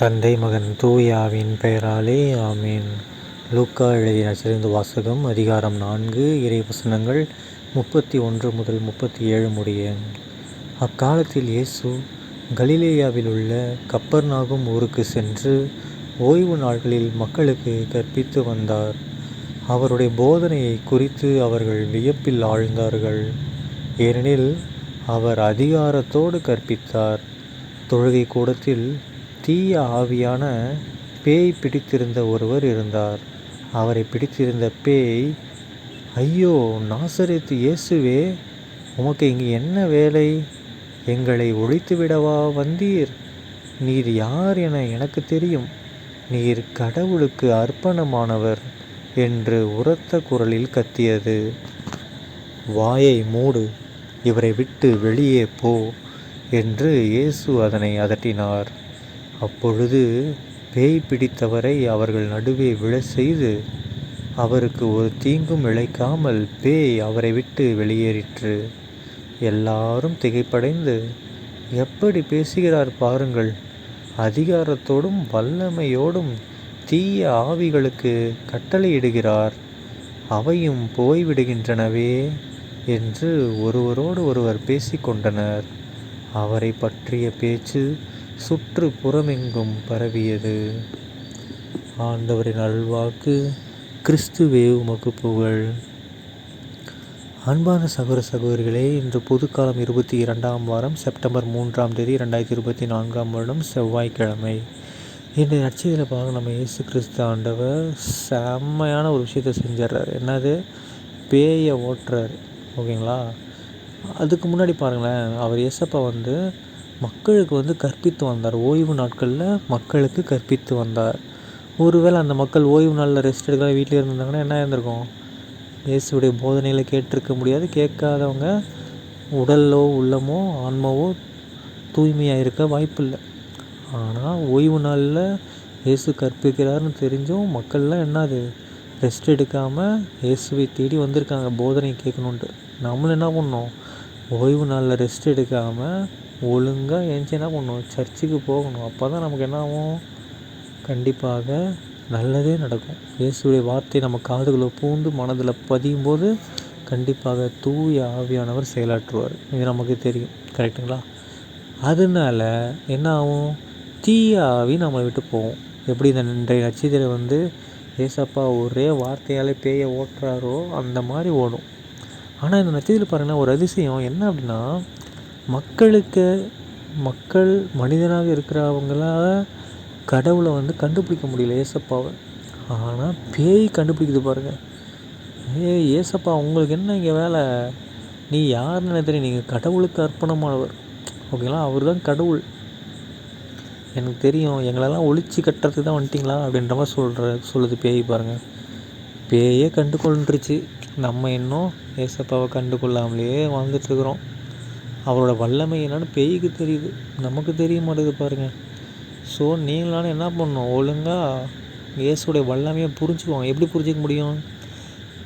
தந்தை மகன் தூயாவின் பெயராலே ஆமீன். லூக்கா எழுதிய நற்செய்தி வாசகம் அதிகாரம் 4 இறைவசனங்கள் 31 முதல் 37 முடிய. அக்காலத்தில் இயேசு கலிலேயாவில் உள்ள கப்பர்நாகும் ஊருக்கு சென்று ஓய்வு நாட்களில் மக்களுக்கு கற்பித்து வந்தார். அவருடைய போதனையை குறித்து அவர்கள் வியப்பில் ஆழ்ந்தார்கள். ஏனெனில் அவர் அதிகாரத்தோடு கற்பித்தார். தொழுகை கூடத்தில் தீய ஆவியான பேய் பிடித்திருந்த ஒருவர் இருந்தார். அவரை பிடித்திருந்த பேய், ஐயோ நாசரேத்து இயேசுவே, உமக்கு இங்கு என்ன வேலை? எங்களை ஒழித்துவிடவா வந்தீர்? நீர் யார் என எனக்கு தெரியும். நீர் கடவுளுக்கு அர்ப்பணமானவர் என்று உரத்த குரலில் கத்தியது. வாயை மூடு, இவரை விட்டு வெளியே போ என்று இயேசு அதனை அதட்டினார். அப்பொழுது பேய் பிடித்தவரை அவர்கள் நடுவே விழச் செய்து அவருக்கு ஒரு தீங்கும் இழைக்காமல் பேய் அவரை விட்டு வெளியேறிற்று. எல்லாரும் திகைப்படைந்து, எப்படி பேசுகிறார் பாருங்கள், அதிகாரத்தோடும் வல்லமையோடும் தீய ஆவிகளுக்கு கட்டளையிடுகிறார், அவையும் போய்விடுகின்றனவே என்று ஒருவரோடு ஒருவர் பேசிக்கொண்டனர். அவரை பற்றிய பேச்சு சுற்றுப்புறமெங்கும் பரவியது. ஆண்டவரின் அருள்வாக்கு. கிறிஸ்துவே உமக்கு புகழ். அன்பான சகோதர சகோதரிகளே, இன்று பொதுக்காலம் 22ஆம் வாரம் செப்டம்பர் 3ஆம் தேதி 2024ஆம் வருடம் செவ்வாய்க்கிழமை. இன்றைய நற்செய்தியில் பார்க்க நம்ம இயேசு கிறிஸ்து ஆண்டவர் செம்மையான ஒரு விஷயத்தை செஞ்சிடறாரு. என்னது? பேயை ஓட்டுறாரு. ஓகேங்களா? அதுக்கு முன்னாடி பாருங்களேன், அவர் இயேசப்பா மக்களுக்கு கற்பித்து வந்தார். ஓய்வு நாட்களில் மக்களுக்கு கற்பித்து வந்தார். ஒருவேளை அந்த மக்கள் ஓய்வு நாளில் ரெஸ்ட் எடுக்கலாம் வீட்டில் இருந்திருந்தாங்கன்னா என்ன இருந்திருக்கும்? இயேசுடைய போதனைகளை கேட்டிருக்க முடியாது. கேட்காதவங்க உடலோ உள்ளமோ ஆன்மாவோ தூய்மையாக இருக்க வாய்ப்பு இல்லை. ஆனால் ஓய்வு நாளில் இயேசு கற்பிக்கிறாருன்னு தெரிஞ்சும் மக்கள்லாம் என்னது, ரெஸ்ட் எடுக்காமல் இயேசுவை தேடி வந்திருக்காங்க போதனை கேட்கணுன்ட்டு. நம்மளும் என்ன பண்ணோம்? ஓய்வு நாளில் ரெஸ்ட் எடுக்காமல் ஒழுங்காக எழுந்துச்சி என்ன பண்ணணும்? சர்ச்சுக்கு போகணும். அப்போ தான் நமக்கு என்ன ஆகும்? கண்டிப்பாக நல்லதே நடக்கும். இயேசுடைய வார்த்தை நம்ம காதுகளை பூந்து மனதில் பதியும் போது கண்டிப்பாக தூய ஆவியானவர் செயலாற்றுவார். இது நமக்கு தெரியும். கரெக்டுங்களா? அதனால என்ன ஆகும்? தீய ஆவி நம்மளை விட்டு போகும். எப்படி இந்த இன்றைய நட்சத்திரம் ஏசப்பா ஒரே வார்த்தையாலே பேயை ஓட்டுறாரோ அந்த மாதிரி ஓடும். ஆனால் இந்த நட்சத்திரம் பாருங்கன்னா ஒரு அதிசயம் என்ன அப்படின்னா, மக்கள் மனிதனாக இருக்கிறவங்களால கடவுளை கண்டுபிடிக்க முடியல ஏசப்பாவை. ஆனால் பேய் கண்டுபிடிக்குது பாருங்கள். ஏசப்பா உங்களுக்கு என்ன இங்கே வேலை? நீ யாருன்னு எனக்கு தெரியும், நீங்கள் கடவுளுக்கு அர்ப்பணமானவர். ஓகேங்களா? அவர் தான் கடவுள், எனக்கு தெரியும். எங்களெல்லாம் ஒழிச்சு கட்டுறதுக்கு தான் வந்துட்டிங்களா அப்படின்ற மாதிரி சொல்லுது பேய் பாருங்கள். பேயே கண்டு கொண்டுருச்சு. நம்ம இன்னும் ஏசப்பாவை கண்டு கொள்ளாமலேயே வாழ்ந்துட்டுருக்குறோம். அவரோட வல்லமை என்னென்னு பேய்க்கு தெரியுது, நமக்கு தெரிய மாட்டேங்குது பாருங்கள். ஸோ நீங்களாலும் என்ன பண்ணணும்? ஒழுங்காக இயேசுடைய வல்லமையை புரிஞ்சுக்குவோம். எப்படி புரிஞ்சிக்க முடியும்?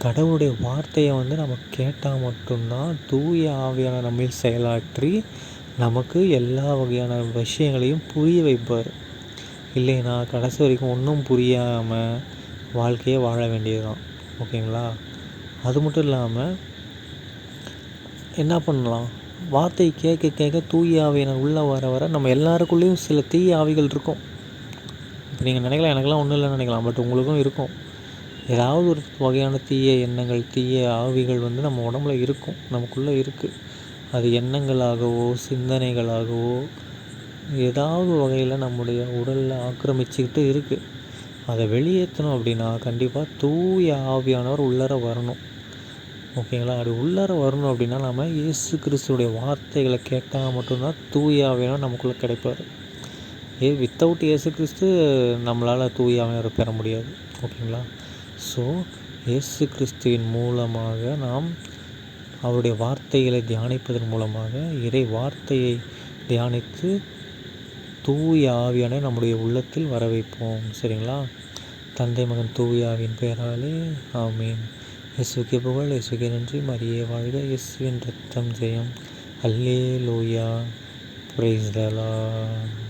கடவுளுடைய வார்த்தையை நம்ம கேட்டால் மட்டும்தான் தூய ஆவியான நம்ம செயலாற்றி நமக்கு எல்லா வகையான விஷயங்களையும் புரிய வைப்பார். இல்லைன்னா கடைசி வரைக்கும் ஒன்றும் புரியாமல் வாழ்க்கையை வாழ வேண்டியதுதான். ஓகேங்களா? அது மட்டும் இல்லாமல் என்ன பண்ணலாம்? வார்த்தை கேட்க கேட்க தூய ஆவியினர் உள்ளே வர வர நம்ம எல்லாருக்குள்ளேயும் சில தீய ஆவிகள் இருக்கும். இப்போ நீங்கள் நினைக்கலாம் எனக்கெல்லாம் ஒன்றும் இல்லைன்னு நினைக்கலாம். பட் உங்களுக்கும் இருக்கும். ஏதாவது ஒரு வகையான தீய எண்ணங்கள், தீய ஆவிகள் நம்ம உடம்புல இருக்கும், நமக்குள்ளே இருக்குது. அது எண்ணங்களாகவோ சிந்தனைகளாகவோ ஏதாவது வகையில் நம்முடைய உடலில் ஆக்கிரமிச்சுக்கிட்டு இருக்குது. அதை வெளியேற்றணும் அப்படின்னா கண்டிப்பாக தூய ஆவியானவர் உள்ளார வரணும். ஓகேங்களா? அப்படி உள்ளார வரணும் அப்படின்னா நம்ம இயேசு கிறிஸ்துடைய வார்த்தைகளை கேட்டால் மட்டும்தான் தூய ஆவியானவர் நமக்குள்ளே கிடைப்பார். வித்தவுட் இயேசு கிறிஸ்து நம்மளால் தூய ஆவியானவரை பெற முடியாது. ஓகேங்களா? ஸோ இயேசு கிறிஸ்துவின் மூலமாக நாம் அவருடைய வார்த்தைகளை தியானிப்பதன் மூலமாக இறை வார்த்தையை தியானித்து தூய ஆவியானவரை நம்முடைய உள்ளத்தில் வர வைப்போம். சரிங்களா? தந்தை மகன் தூய ஆவியின் பெயராலே ஆமீன். இயேசுக்கே புகழ், இயேசுக்கே நன்றி, மரியே வாழ்க, இயேசுவின் ரத்தம் ஜெயம். அல்லேலூயா, பிரைஸ் தி லார்ட்.